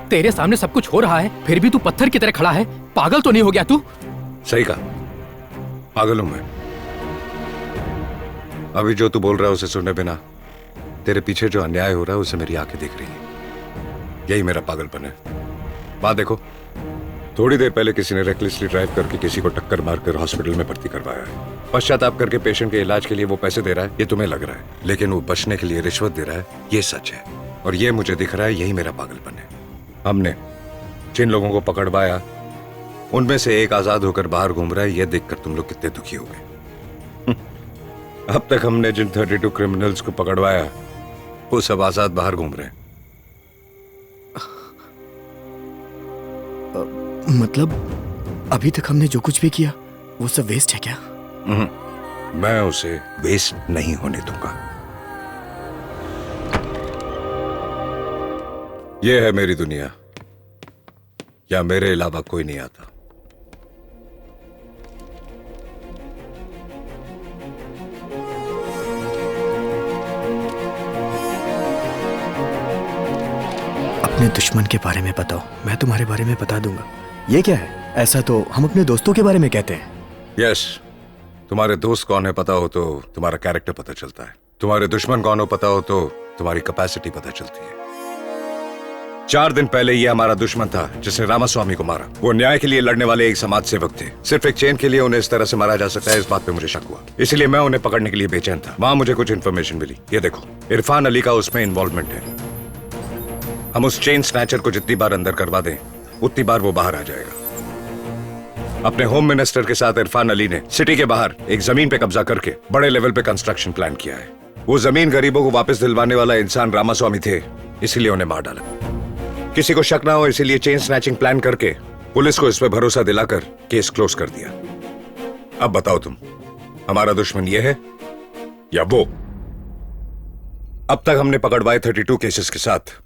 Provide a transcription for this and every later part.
तेरे सामने सब कुछ हो रहा है, फिर भी तू पत्थर की तरह खड़ा है। पागल तो नहीं हो गया तू? सही कहा, पागल हूं मैं। अभी जो तू बोल रहा है उसे सुने बिना तेरे पीछे जो अन्याय हो रहा है उसे मेरी आंखें देख रही हैं। यही मेरा पागलपन है। बात देखो, थोड़ी देर पहले किसी ने रेकलेसली ड्राइव करके किसी को टक्कर मारकर हॉस्पिटल में भर्ती करवाया है। पश्चाताप करके पेशेंट के इलाज के लिए वो पैसे दे रहा है, ये तुम्हें लग रहा है, लेकिन वो बचने के लिए रिश्वत दे रहा है, ये सच है। और ये मुझे दिख रहा है, यही मेरा पागलपन है। हमने जिन लोगों को पकड़वाया उनमें से एक आजाद होकर बाहर घूम रहा है, ये देखकर तुम लोग कितने दुखी हो गए। अब तक हमने जिन 32 क्रिमिनल्स को पकड़वाया वो सब आजाद बाहर घूम रहे हैं। मतलब अभी तक हमने जो कुछ भी किया वो सब वेस्ट है क्या? मैं उसे वेस्ट नहीं होने दूंगा। यह है मेरी दुनिया, या मेरे अलावा कोई नहीं आता। अपने दुश्मन के बारे में बताओ, मैं तुम्हारे बारे में बता दूंगा। ये क्या है? ऐसा तो हम अपने दोस्तों के बारे में कहते हैं। यस, तुम्हारे दोस्त कौन है पता हो तो तुम्हारा कैरेक्टर पता चलता है। तुम्हारे दुश्मन कौन हो पता हो तो तुम्हारी कैपेसिटी पता चलती है। 4 दिन पहले ये हमारा दुश्मन था जिसने रामास्वामी को मारा। वो न्याय के लिए लड़ने वाले एक समाज सेवक थे। सिर्फ एक चेन के लिए उन्हें इस तरह से मारा जा सकता है, इस बात पे मुझे शक हुआ। इसलिए मैं उन्हें पकड़ने के लिए बेचैन था। वहां मुझे कुछ इन्फॉर्मेशन मिली। ये देखो, इरफान अली का उसमें इन्वॉल्वमेंट है। हम उस चेन स्नैचर को जितनी बार अंदर करवा दें उतनी बार वो बाहर आ जाएगा। अपने होम मिनिस्टर के साथ इरफान अली ने सिटी के बाहर एक जमीन पे कब्जा करके बड़े लेवल पे कंस्ट्रक्शन प्लान किया है। वो जमीन गरीबों को वापस दिलवाने वाला इंसान रामास्वामी थे, इसीलिए उन्हें मार डाला। किसी को शक ना हो इसीलिए चेन स्नैचिंग प्लान करके पुलिस को इस पे भरोसा दिलाकर केस क्लोज कर दिया। अब बताओ तुम, हमारा दुश्मन ये है या वो? अब तक हमने पकड़वाए 32 केसेस के साथ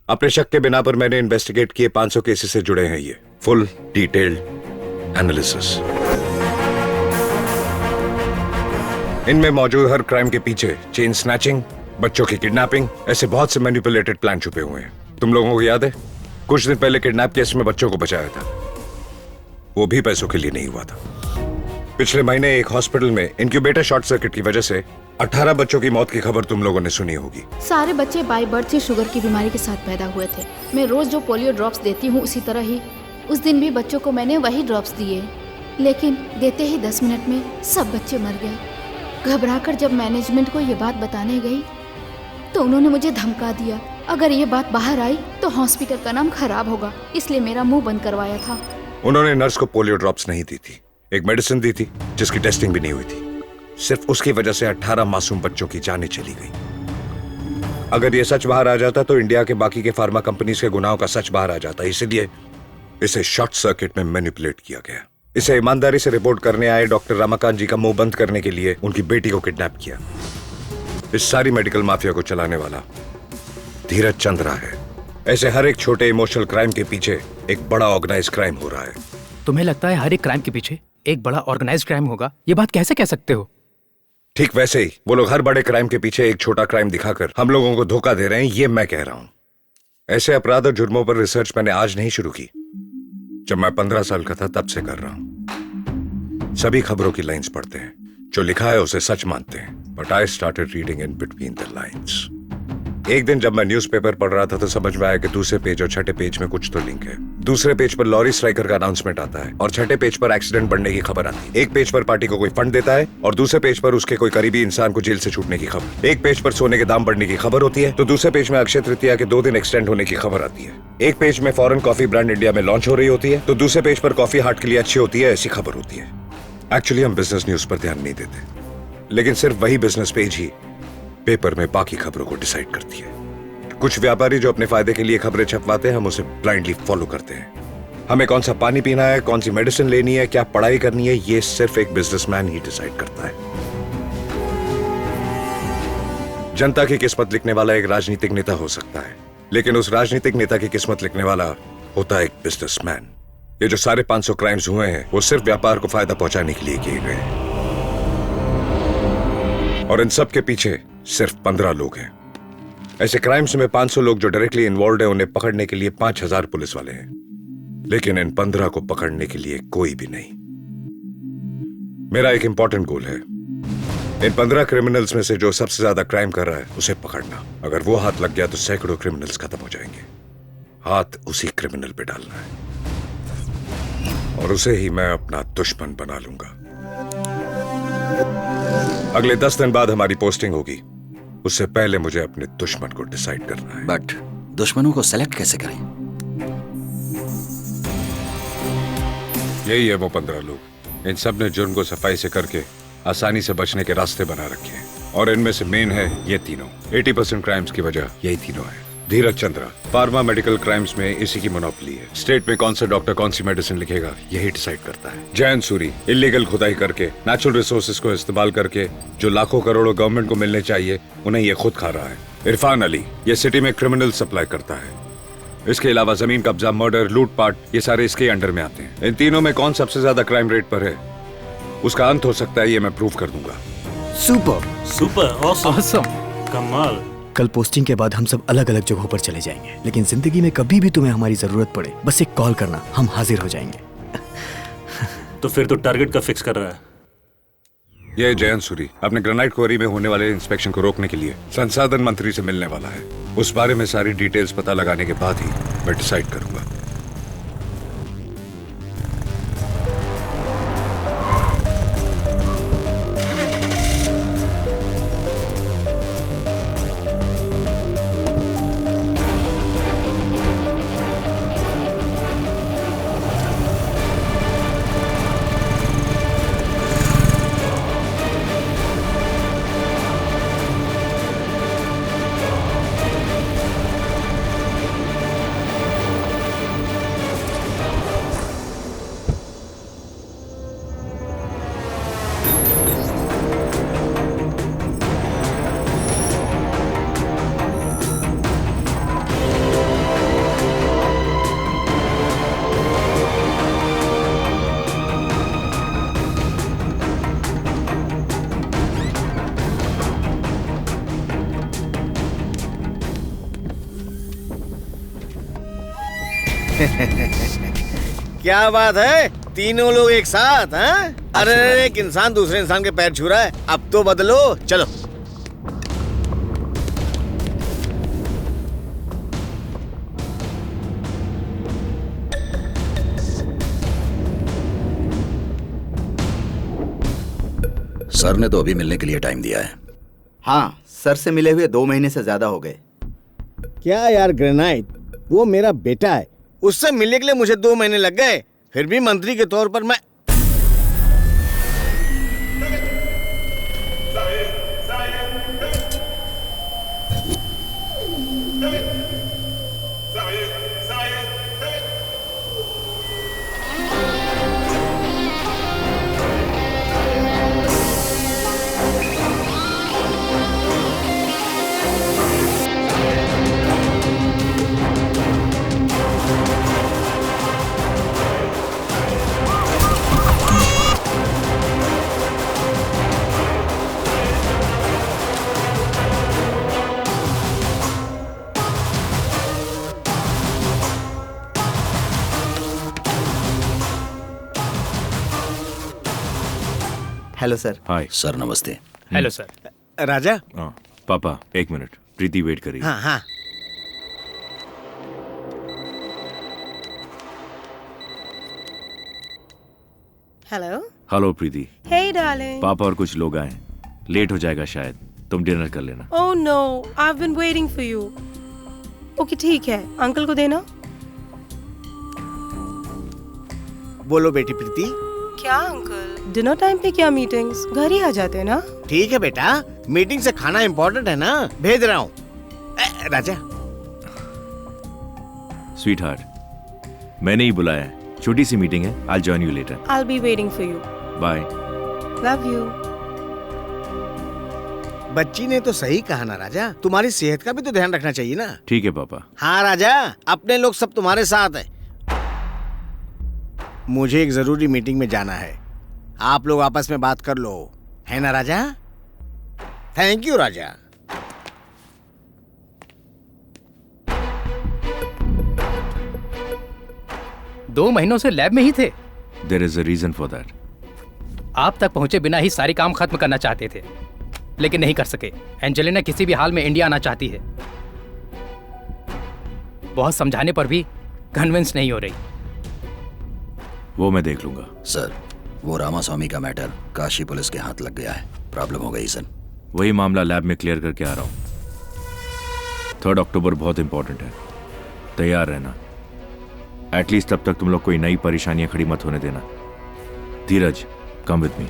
अपने शक के बिना पर मैंने इन्वेस्टिगेट किए 500 केसेस से जुड़े हैं ये फुल डिटेल्ड एनालिसिस। इनमें मौजूद हर क्राइम के पीछे चेन स्नैचिंग, बच्चों की किडनैपिंग, ऐसे बहुत से मैनिपुलेटेड प्लान छुपे हुए हैं। तुम लोगों को याद है कुछ दिन पहले किडनैप केस में बच्चों को बचाया था, वो भी पैसों के लिए नहीं हुआ था। पिछले महीने एक हॉस्पिटल में इनक्यूबेटर शॉर्ट सर्किट की वजह से 18 बच्चों की मौत की खबर तुम लोगों ने सुनी होगी। सारे बच्चे बाय बर्थ से शुगर की बीमारी के साथ पैदा हुए थे। मैं रोज जो पोलियो ड्रॉप्स देती हूँ उसी तरह ही उस दिन भी बच्चों को मैंने वही ड्रॉप्स दिए, लेकिन देते ही 10 मिनट में सब बच्चे मर गए। घबराकर जब मैनेजमेंट को ये बात बताने गई तो उन्होंने मुझे धमका दिया, अगर ये बात बाहर आई तो हॉस्पिटल का नाम खराब होगा, इसलिए मेरा मुंह बंद करवाया था। उन्होंने नर्स को पोलियो ड्रॉप्स नहीं दी थी, एक मेडिसिन दी थी जिसकी टेस्टिंग भी नहीं हुई थी। सिर्फ उसकी वजह से 18 मासूम बच्चों की जानें चली गई। अगर ये सच बाहर आ जाता तो इंडिया के बाकी के फार्मा कंपनीज के गुनाहों का सच बाहर आ जाता, इसलिए इसे शॉर्ट सर्किट में मैनिपुलेट किया गया। इसे ईमानदारी से रिपोर्ट करने आए डॉक्टर रमाकांत जी का मुंह बंद करने के लिए उनकी बेटी को किडनैप किया। इस सारी मेडिकल माफिया को चलाने वाला धीरज चंद्रा है। ऐसे हर एक छोटे इमोशनल क्राइम के पीछे एक बड़ा ऑर्गेनाइज क्राइम हो रहा है। तुम्हें लगता है हर एक क्राइम के पीछे एक बड़ा ऑर्गेनाइज्ड क्राइम होगा? ये बात कैसे कह सकते हो? ठीक वैसे ही वो लोग हर बड़े क्राइम के पीछे एक छोटा क्राइम दिखाकर हम लोगों को धोखा दे रहे हैं, ये मैं कह रहा हूं। ऐसे अपराध और जुर्मों पर रिसर्च मैंने आज नहीं शुरू की, जब मैं 15 साल का था तब से कर रहा हूं। सभी खबरों की लाइंस पढ़ते हैं, जो लिखा है उसे सच मानते हैं, but I started reading in between the lines. एक दिन जब मैं न्यूज़पेपर पढ़ रहा था तो समझ में आया कि दूसरे पेज और छठे पेज में कुछ तो लिंक है। दूसरे पेज पर लॉरी स्ट्राइकर का अनाउंसमेंट आता है और छठे पेज पर एक्सीडेंट बढ़ने की खबर आती है। एक पेज पर पार्टी को कोई फंड देता है और दूसरे पेज पर उसके कोई करीबी इंसान को जेल से छूटने की खबर। एक पेज पर सोने के दाम बढ़ने की खबर होती है तो दूसरे पेज में अक्षय तृतीया के 2 दिन एक्सटेंड होने की खबर आती है। एक पेज में फॉरेन कॉफी ब्रांड इंडिया में लॉन्च हो रही होती है तो दूसरे पेज पर कॉफी हार्ट के लिए अच्छी होती है, ऐसी खबर होती है। एक्चुअली हम बिजनेस न्यूज पर ध्यान नहीं देते, लेकिन सिर्फ वही बिजनेस पेज ही पेपर में बाकी खबरों को डिसाइड करती है। कुछ व्यापारी जो अपने फायदे के लिए खबरें छपवाते हैं, हम उसे ब्लाइंडली फॉलो करते हैं। हमें कौन सा पानी पीना है, कौन सी मेडिसिन लेनी है, क्या पढ़ाई करनी है, ये सिर्फ एक बिजनेसमैन ही डिसाइड करता है। जनता की किस्मत लिखने वाला एक राजनीतिक नेता हो सकता है, लेकिन उस राजनीतिक नेता की किस्मत लिखने वाला होता है एक बिजनेसमैन। ये जो सारे 500 क्राइम्स हुए हैं वो सिर्फ व्यापार को फायदा पहुंचाने के लिए किए गए, और इन सब के पीछे सिर्फ 15 लोग हैं। ऐसे क्राइम्स में 500 लोग जो डायरेक्टली इन्वॉल्व है उन्हें पकड़ने के लिए 5000 पुलिस वाले हैं, लेकिन इन 15 को पकड़ने के लिए कोई भी नहीं। मेरा एक इंपॉर्टेंट गोल है, इन 15 क्रिमिनल्स में से जो सबसे ज्यादा क्राइम कर रहा है उसे पकड़ना। अगर वो हाथ लग गया तो सैकड़ों क्रिमिनल्स खत्म हो जाएंगे। हाथ उसी क्रिमिनल पे डालना है और उसे ही मैं अपना दुश्मन बना लूंगा। अगले 10 दिन बाद हमारी पोस्टिंग होगी, उससे पहले मुझे अपने दुश्मन को डिसाइड करना है। बट दुश्मनों को सेलेक्ट कैसे करें? यही है वो 15 लोग। इन सब ने जुर्म को सफाई से करके आसानी से बचने के रास्ते बना रखे हैं और इनमें से मेन है ये तीनों। 80% क्राइम्स की वजह यही तीनों है। धीरज चंद्रा, फार्मा मेडिकल क्राइम्स में इसी की मोनोपोली है। स्टेट में कौन सा डॉक्टर कौन सी मेडिसिन लिखेगा यही डिसाइड करता है। जयंत सूरी, इलीगल खुदाई करके नेचुरल रिसोर्सेज को इस्तेमाल करके जो लाखों करोड़ों गवर्नमेंट को मिलने चाहिए उन्हें ये खुद खा रहा है। इरफान अली, ये सिटी में क्रिमिनल सप्लाई करता है। इसके अलावा जमीन कब्जा, मर्डर, लूटपाट, ये सारे इसके अंडर में आते हैं। इन तीनों में कौन सबसे ज्यादा क्राइम रेट पर है उसका अंत हो सकता है, ये मैं प्रूव कर दूंगा। Super super awesome awesome. कमाल। कल पोस्टिंग के बाद हम सब अलग अलग जगहों पर चले जाएंगे, लेकिन जिंदगी में कभी भी तुम्हें हमारी जरूरत पड़े बस एक कॉल करना, हम हाजिर हो जाएंगे। तो फिर तो टारगेट का फिक्स कर रहा है। ये जयंत सूरी अपने ग्रेनाइट क्वारी में होने वाले इंस्पेक्शन को रोकने के लिए संसाधन मंत्री से मिलने वाला है। उस बारे में सारी डिटेल्स पता लगाने के बाद ही मैं डिसाइड करूंगा। क्या बात है, तीनों लोग एक साथ हैं? अरे एक इंसान दूसरे इंसान के पैर छू रहा है, अब तो बदलो। चलो सर ने तो अभी मिलने के लिए टाइम दिया है। हाँ, सर से मिले हुए 2 महीने से ज्यादा हो गए। क्या यार ग्रेनाइट, वो मेरा बेटा है, उससे मिलने के लिए मुझे 2 महीने लग गए, फिर भी मंत्री के तौर पर मैं हेलो सर। हाय सर नमस्ते। Hello sir. राजा। हाँ पापा, एक मिनट, प्रीति वेट करिए। हाँ हाँ। Hello. Hello Preeti. Hey darling. पापा और कुछ लोग आए, लेट हो जाएगा शायद, तुम डिनर कर लेना। Oh no, I have been waiting for you. Okay ठीक है, अंकल को देना। बोलो बेटी प्रीति। क्या अंकल, डिनर टाइम पे क्या मीटिंग्स, घर ही आ जाते हैं ना। ठीक है बेटा, मीटिंग से खाना इम्पोर्टेंट है ना, भेज रहा हूँ। राजा। स्वीट हार्ट, मैंने ही बुलाया है, छोटी सी मीटिंग है, I join you later. I will be waiting for you. Bye. Love you. बच्ची ने तो सही कहा ना राजा, तुम्हारी सेहत का भी तो ध्यान रखना चाहिए ना। ठीक है पापा। हाँ राजा, अपने लोग सब तुम्हारे साथ हैं। मुझे एक जरूरी मीटिंग में जाना है, आप लोग आपस में बात कर लो, है ना राजा? थैंक यू राजा। 2 महीनों से लैब में ही थे। There is a reason for that. आप तक पहुंचे बिना ही सारी काम खत्म करना चाहते थे, लेकिन नहीं कर सके। एंजेलिना किसी भी हाल में इंडिया आना चाहती है। बहुत समझाने पर भी कन्विंस नहीं हो रही। वो मैं देख लूंगा। सर, वो रामास्वामी का मैटर काशी पुलिस के हाथ लग गया है। प्रॉब्लम हो गई सर। वही मामला लैब में क्लियर करके आ रहा हूँ। 3 अक्टूबर बहुत इंपॉर्टेंट है, तैयार रहना। एटलीस्ट तब तक तुम लोग कोई नई परेशानियां खड़ी मत होने देना। धीरज, कम विद मी।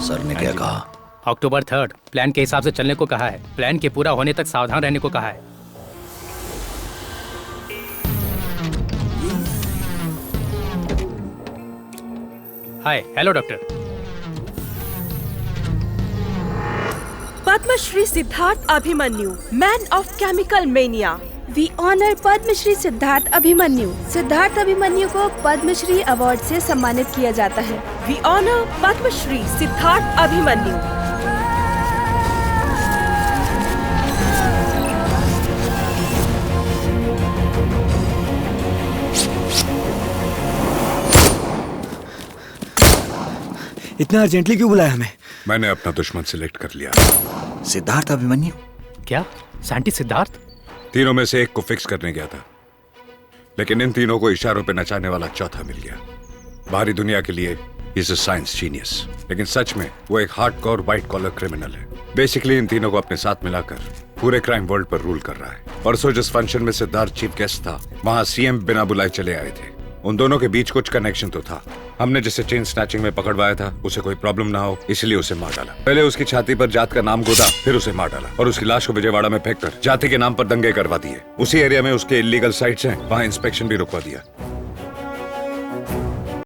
सर ने क्या कहा? अक्टूबर 3 प्लान के हिसाब से चलने को कहा है। प्लान के पूरा होने तक सावधान रहने को कहा है। Hi, hello doctor. Padma Shri Siddharth Abhimanyu, man of chemical mania. We honor Padma Shri Siddharth Abhimanyu. Siddharth Abhimanyu को पद्म श्री अवार्ड से सम्मानित किया जाता है। We honor Padma Shri Siddharth Abhimanyu. इतना अर्जेंटली क्यों बुलाया हमें? मैंने अपना दुश्मन सिलेक्ट कर लिया। सिद्धार्थ अभिमन्यु? क्या साइंटिस्ट सिद्धार्थ? तीनों में से एक को फिक्स करने गया था, लेकिन इन तीनों को इशारों पे नचाने वाला चौथा मिल गया। बाहरी दुनिया के लिए इज अ साइंस जीनियस, लेकिन सच में वो एक हार्डकोर व्हाइट कॉलर क्रिमिनल है। बेसिकली इन तीनों को अपने साथ मिलाकर पूरे क्राइम वर्ल्ड पर रूल कर रहा है। परसों जिस फंक्शन में सिद्धार्थ चीफ गेस्ट था, वहां सीएम बिना बुलाए चले आए थे। उन दोनों के बीच कुछ कनेक्शन तो था। हमने जिसे चेन स्नैचिंग में पकड़वाया था, उसे कोई प्रॉब्लम ना हो इसलिए उसे मार डाला। पहले उसकी छाती पर जात का नाम गोदा, फिर उसे मार डाला और उसकी लाश को विजयवाड़ा में फेंककर जाति के नाम पर दंगे करवा दिए। उसी एरिया में उसके इलीगल साइट्स हैं, वहां इंस्पेक्शन भी रुकवा दिया।